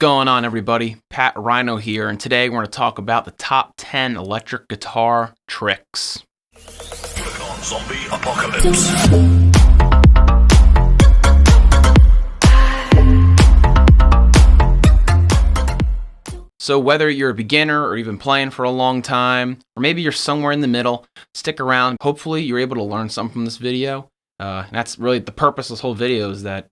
going on, everybody? Ryno here, and today we're going to talk about the top 10 electric guitar tricks. Click on Zombie Apocalypse. So whether you're a beginner or even playing for a long time, or maybe you're somewhere in the middle, stick around. Hopefully you're able to learn something from this video. And that's really the purpose of this whole video, is that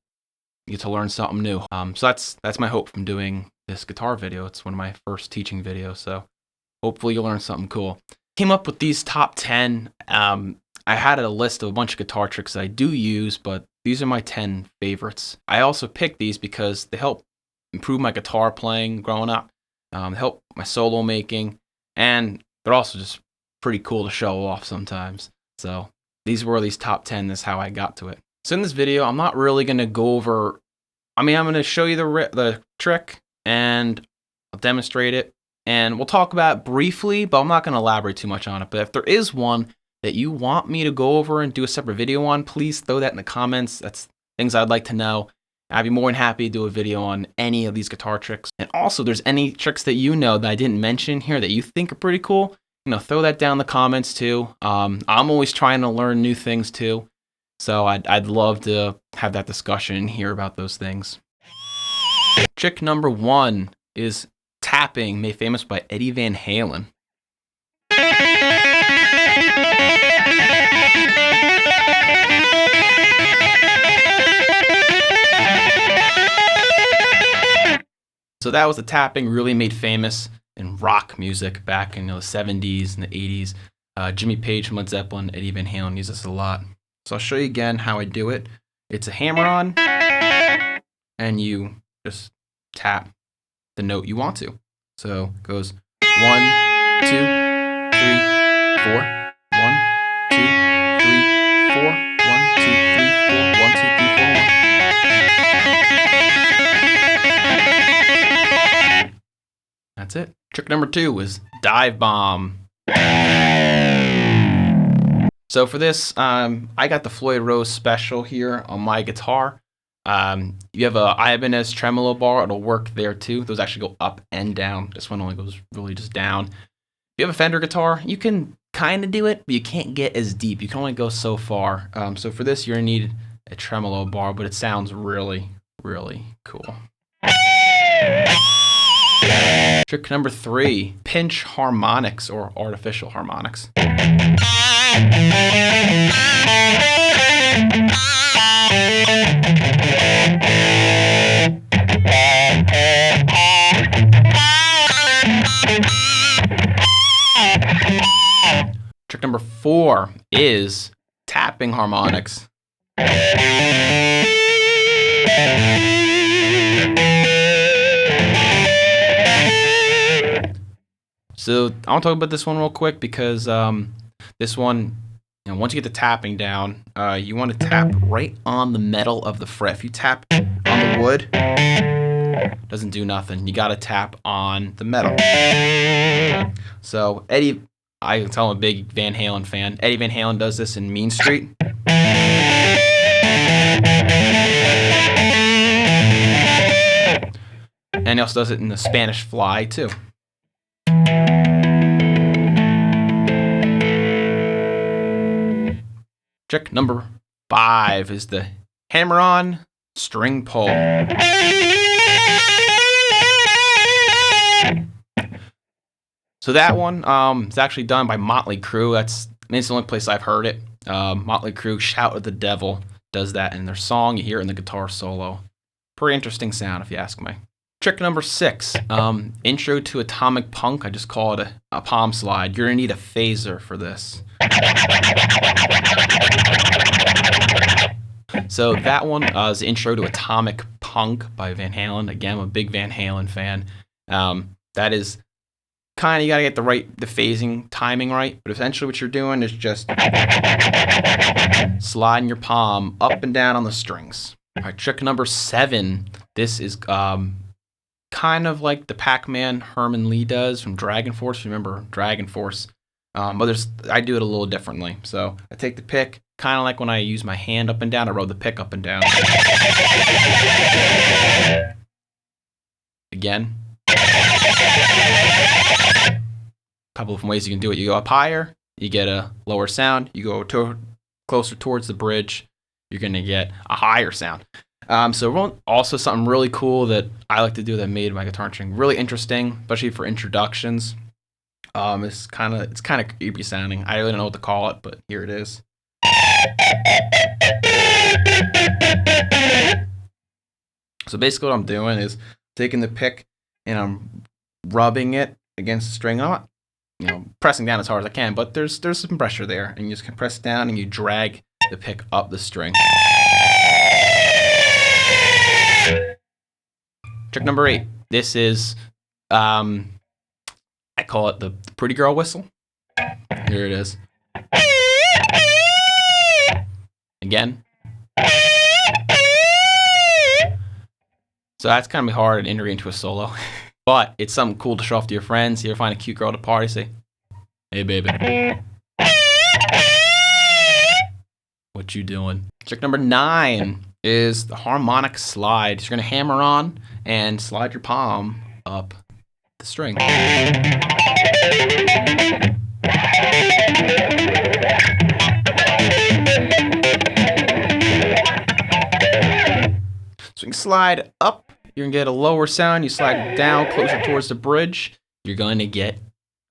you get to learn something new. So that's my hope from doing this guitar video. It's one of my first teaching videos, so hopefully you'll learn something cool. Came up with these top 10. I had a list of a bunch of guitar tricks that I do use, but these are my 10 favorites. I also picked these because they help improve my guitar playing growing up, help my solo making, and they're also just pretty cool to show off sometimes. So these were these top 10. This is how I got to it. So in this video, I'm not really going to go over, I'm going to show you the trick and I'll demonstrate it. And we'll talk about it briefly, but I'm not going to elaborate too much on it. But if there is one that you want me to go over and do a separate video on, please throw that in the comments. That's things I'd like to know. I'd be more than happy to do a video on any of these guitar tricks. And also, there's any tricks that you know that I didn't mention here that you think are pretty cool, throw that down in the comments too. I'm always trying to learn new things too. So I'd love to have that discussion and hear about those things. Trick number 1 is tapping, made famous by Eddie Van Halen. So that was the tapping really made famous in rock music back in the 70s and the 80s. Jimmy Page from Led Zeppelin, Eddie Van Halen uses this a lot. So I'll show you again how I do it. It's a hammer-on, and you just tap the note you want to. So it goes 1, 2, 3, 4. 1, 2, 3, 4. 1, 2, 3, 4. 1, 2, 3, 4. 1. That's it. Trick number 2 is dive bomb. So for this, I got the Floyd Rose Special here on my guitar. You have a Ibanez tremolo bar, it'll work there too. Those actually go up and down. This one only goes really just down. If you have a Fender guitar, you can kind of do it, but you can't get as deep. You can only go so far. So for this, you're gonna need a tremolo bar, but it sounds really, really cool. Trick number 3, pinch harmonics or artificial harmonics. Trick number 4 is tapping harmonics. So I want to talk about this one real quick because this one, once you get the tapping down, you want to tap right on the metal of the fret. If you tap on the wood, it doesn't do nothing. You got to tap on the metal. So Eddie, I can tell I'm a big Van Halen fan. Eddie Van Halen does this in Mean Street. And he also does it in the Spanish Fly too. Trick number 5 is the hammer-on string pull. So that one is actually done by Motley Crue. It's the only place I've heard it. Motley Crue, Shout at the Devil, does that in their song. You hear it in the guitar solo. Pretty interesting sound if you ask me. Trick number 6, intro to atomic punk. I just call it a palm slide. You're gonna need a phaser for this. So that one is intro to Atomic Punk by Van Halen. Again, I'm a big Van Halen fan. That is kind of, you gotta get the phasing timing right, but essentially what you're doing is just sliding your palm up and down on the strings. All right, trick number 7. This is kind of like the Pac-Man Herman Lee does from Dragon Force. Remember Dragon Force? But I do it a little differently. So I take the pick, kind of like when I use my hand up and down, I roll the pick up and down. Again. A couple of ways you can do it. You go up higher, you get a lower sound. You go closer towards the bridge, you're going to get a higher sound. So also something really cool that I like to do that made my guitar string really interesting, especially for introductions. It's kind of creepy sounding. I really don't know what to call it, but here it is. So basically what I'm doing is taking the pick and I'm rubbing it against the string. I'm not, pressing down as hard as I can, but there's some pressure there, and you just can press down and you drag the pick up the string. Trick number 8. This is, I call it the pretty girl whistle. Here it is. Again. So that's kind of hard and integrate into a solo, but it's something cool to show off to your friends. You ever find a cute girl at a party, say, "Hey, baby, what you doing?" Trick number 9 is the harmonic slide. You're gonna hammer on and slide your palm up the string. So you can slide up, you're going to get a lower sound. You slide down closer towards the bridge, you're going to get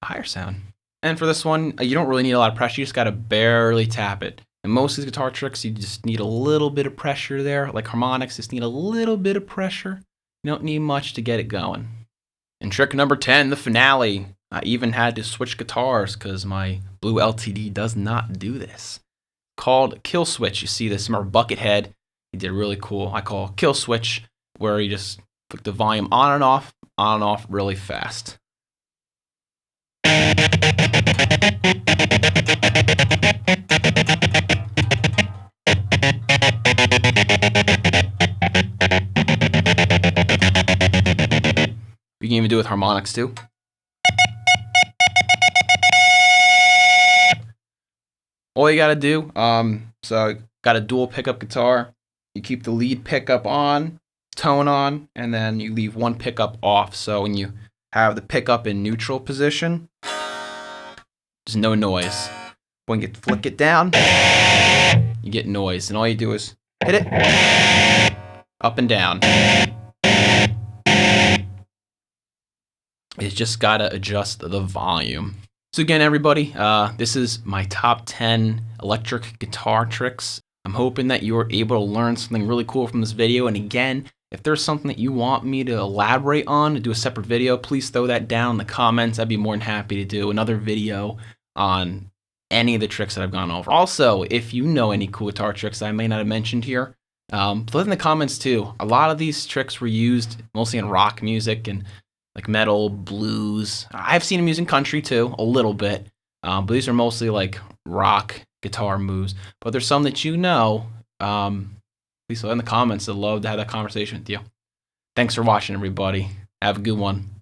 a higher sound. And for this one, you don't really need a lot of pressure. You just got to barely tap it. And most of these guitar tricks, you just need a little bit of pressure there. Like harmonics, just need a little bit of pressure. You don't need much to get it going. And trick number 10, the finale. I even had to switch guitars because my blue LTD does not do this. Called Killswitch. You see this in our Buckethead. He did really cool. I call Killswitch, where you just put the volume on and off really fast. You can even do it with harmonics too. All you gotta do, so got a dual pickup guitar. You keep the lead pickup on, tone on, and then you leave one pickup off. So when you have the pickup in neutral position, there's no noise. When you flick it down, you get noise. And all you do is hit it up and down. It's just gotta adjust the volume. So again, everybody, this is my top 10 electric guitar tricks. I'm hoping that you were able to learn something really cool from this video. And again, if there's something that you want me to elaborate on, to do a separate video, please throw that down in the comments. I'd be more than happy to do another video on any of the tricks that I've gone over. Also, if you know any cool guitar tricks that I may not have mentioned here, put it in the comments too. A lot of these tricks were used mostly in rock music and like metal, blues. I've seen them used in country too, a little bit. But these are mostly like rock guitar moves. But there's some that please put in the comments. I'd love to have that conversation with you. Thanks for watching, everybody. Have a good one.